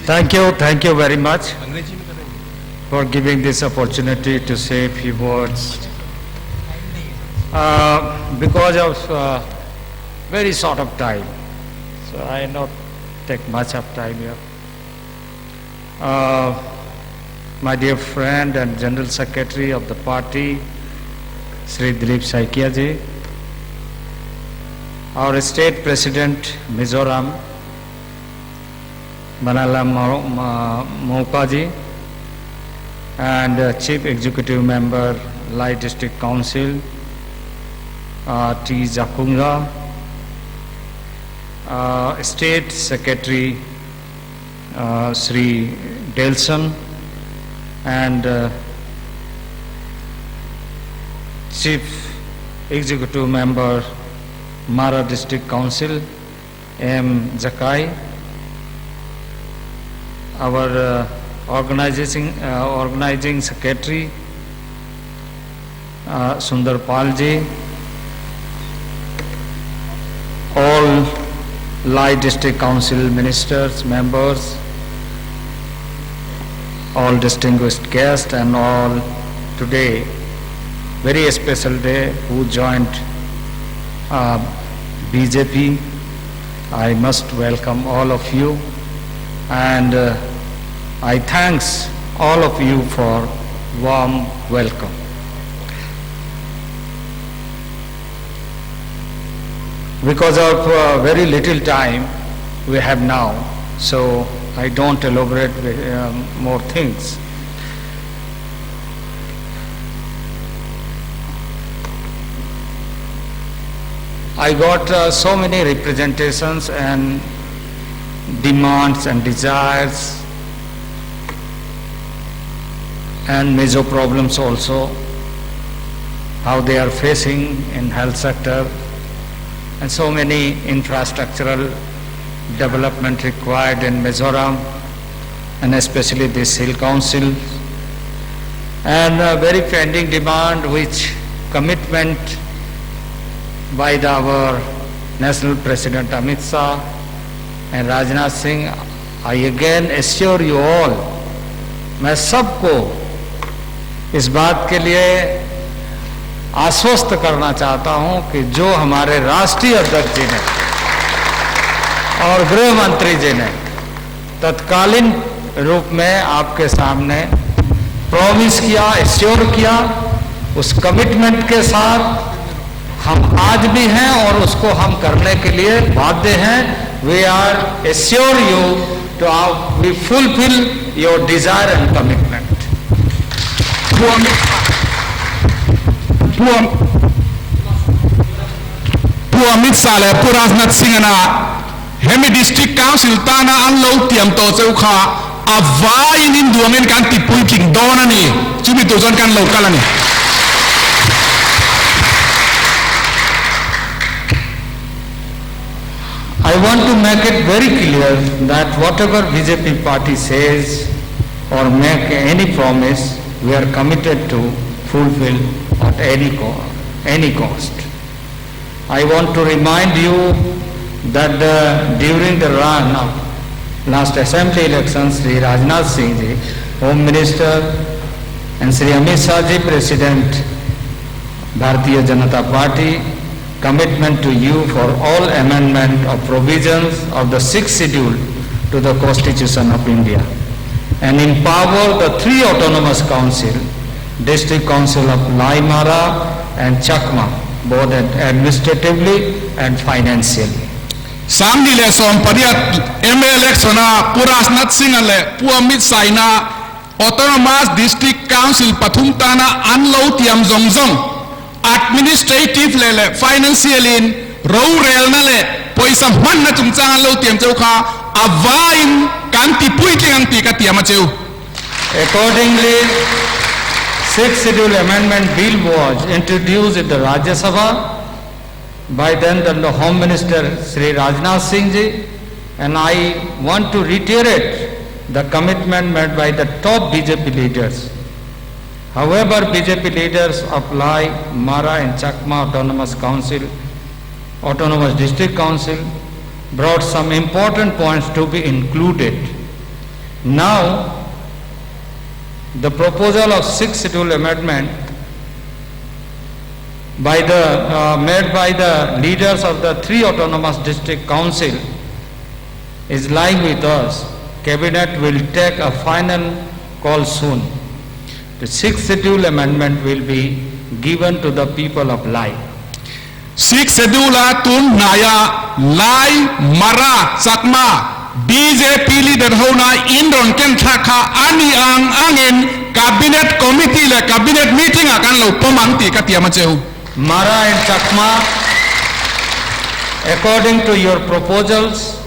Thank you very much for giving this opportunity to say a few words. Because of very short of time, so I not take much of time here. My dear friend and General Secretary of the party, Sri Dilip Saikia ji, our State President Mizoram, Manalam Mauka ji, and Chief Executive Member, Lai District Council, T. Jakunga, State Secretary Sri Delson, and Chief Executive Member, Mara District Council, M. Zakai, our organizing secretary, Sundar Palji, all Lai District Council ministers, members, all distinguished guests, and all today, very special day, who joined BJP. I must welcome all of you, and I thanks all of you for warm welcome. Because of very little time we have now, so I don't elaborate more things. I got so many representations and demands and desires and major problems also, how they are facing in health sector, and so many infrastructural development required in Mizoram, and especially this Hill Council, and a very pending demand which commitment by our National President Amit Shah and Rajnath Singh. I again assure you all, मैं सबको इस बात के लिए आश्वस्त करना चाहता हूं कि जो हमारे राष्ट्रीय अध्यक्ष जी ने और गृह मंत्री जी ने तत्कालीन रूप में आपके सामने प्रॉमिस किया, एश्योर किया, उस कमिटमेंट के साथ हम आज भी हैं और उसको हम करने के लिए बाध्य हैं. We are assure you to we fulfil your desire and commitment. Pua Amit Shah le Pua Rajnath Singh na Hemi District Council tana an lo tiam to cheu kha avai nin duangen kan tipui king dona ni chumi to jon kan lo kalani. I want to make it very clear that whatever BJP party says or make any promise, we are committed to fulfill at any cost. I want to remind you that during the run of last assembly elections, Sri Rajnath Singh ji, Home Minister, and Sri Amit Shah ji, President Bharatiya Janata Party, commitment to you for all amendment of provisions of the 6th schedule to the Constitution of India, and empower the 3 autonomous council, District Council of Lai Mara and Chakma, both administratively and financially. Samdi le som pariat MA election na Pua Rajnath Singh le Pua Amit Shah na autonomous district council pathum tana an lo tiam zong zong administrative le financially ro rel na le poisa man na chungchang an lo tiam cheu kha avain kanti pui ke anti ka tiam cheu. Accordingly, 6th Schedule Amendment Bill was introduced in the Rajya Sabha by then the Home Minister Sri Rajnath Singh ji, and I want to reiterate the commitment made by the top BJP leaders. However, BJP leaders of Lai, Mara and Chakma Autonomous District Council brought some important points to be included Now, the proposal of 6th schedule amendment made by the leaders of the 3 autonomous district council is lying with us. Cabinet will take a final call soon. The 6th schedule amendment will be given to the people of Lai. 6 schedule tun naya Lai Mara Sakma BJP leader hona indron ken thakha ani ang angin cabinet committee le cabinet meeting akan lo pamangti katiama cheu Mara and Chakma, according to your proposals,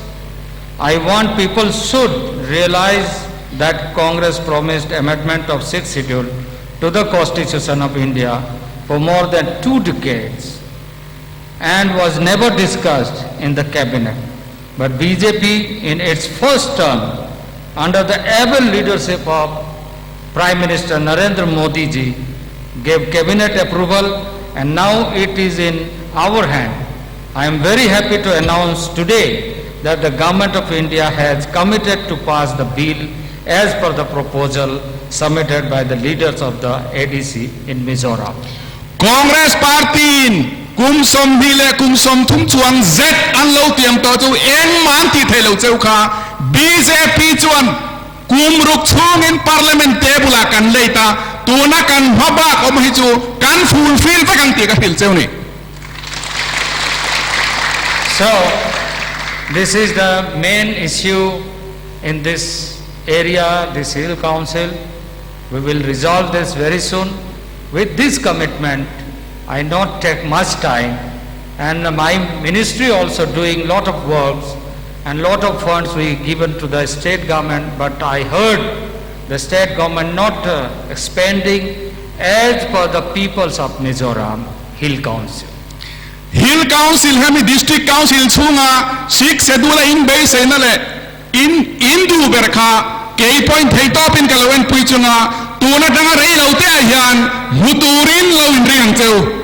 I want people should realize that Congress promised amendment of 6th schedule to the Constitution of India for more than 2 decades and was never discussed in the cabinet. But BJP in its first term under the able leadership of Prime Minister Narendra Modi ji gave cabinet approval, and now it is in our hand. I am very happy to announce today that the Government of India has committed to pass the bill as per the proposal submitted by the leaders of the ADC in Mizoram. Congress Party kumsom hile kumsom thum chuang z an lo tiam to chu eng man ti thelo cheu kha BJP chuan kum ruk chung in parliament table kan leita tuna kan hoba kom hi chu kan fulfill ta kan ti ka phil cheu ni. So this is the main issue in this area, this Hill Council. We will resolve this very soon. With this commitment, I not take much time, and my ministry also doing lot of works and lot of funds we given to the state government, but I heard the state government not expanding as per the peoples of Mizoram Hill Council. Hill Council hemi district council chunga 6 schedule in base na le in du berkha ke point thei top in kalawen pui chunga tuna tanga rei laute a hian muturin lo in riang cheu.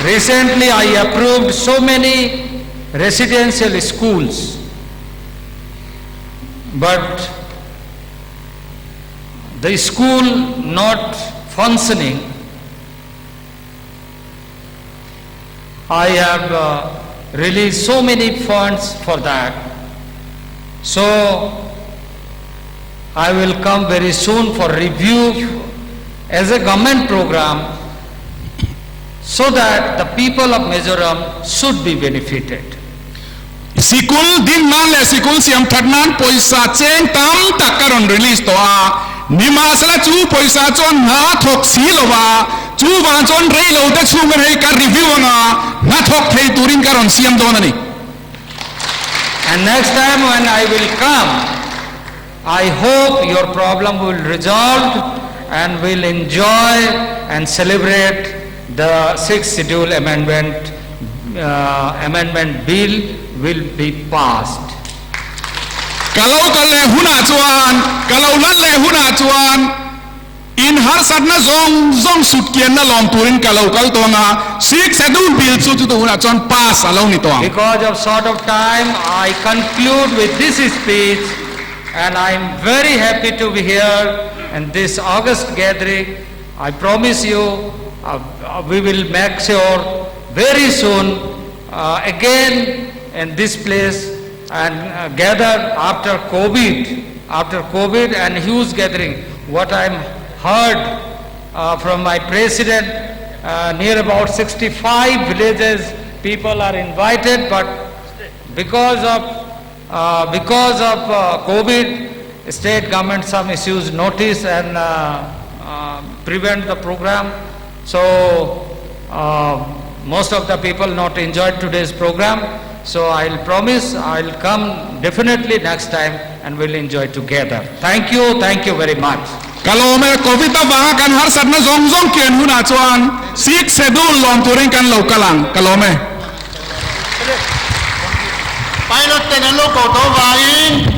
Recently I approved so many residential schools, but the school not functioning. I have released so many funds for that. So I will come very soon for review as a government program so that the people of Mizoram should be benefited. Sikul din nan le sikul siam thadnan poisa cheng tam takaron release to a nima sala chu poisa chon na thok silowa chu wa chon rei lo te chu ngai ka review nga na thok thei turin karon siam donani. And next time when I will come, I hope your problem will resolve and will enjoy and celebrate the 6th schedule amendment bill will be passed. Kalau kale huna chuan kalau lan le huna chuan in har satna zong sut kian na lom turin kalau kal to nga 6th schedule bill chu tu huna chuan pass alo ni to. Because of short of time, I conclude with this speech, and I am very happy to be here in this August gathering. I promise you we will make sure very soon again in this place and gather after COVID and huge gathering. What I heard from my president, near about 65 villages people are invited, but because of COVID, state government some issues notice and prevent the program. So most of the people not enjoyed today's program. So I'll promise I'll come definitely next time and we'll enjoy together. Thank you very much. Kalau me COVID ta kan har satna zong kian huna chuan 6th schedule lom turin kan lo kalang kalau me pilot tenan lo ko to vai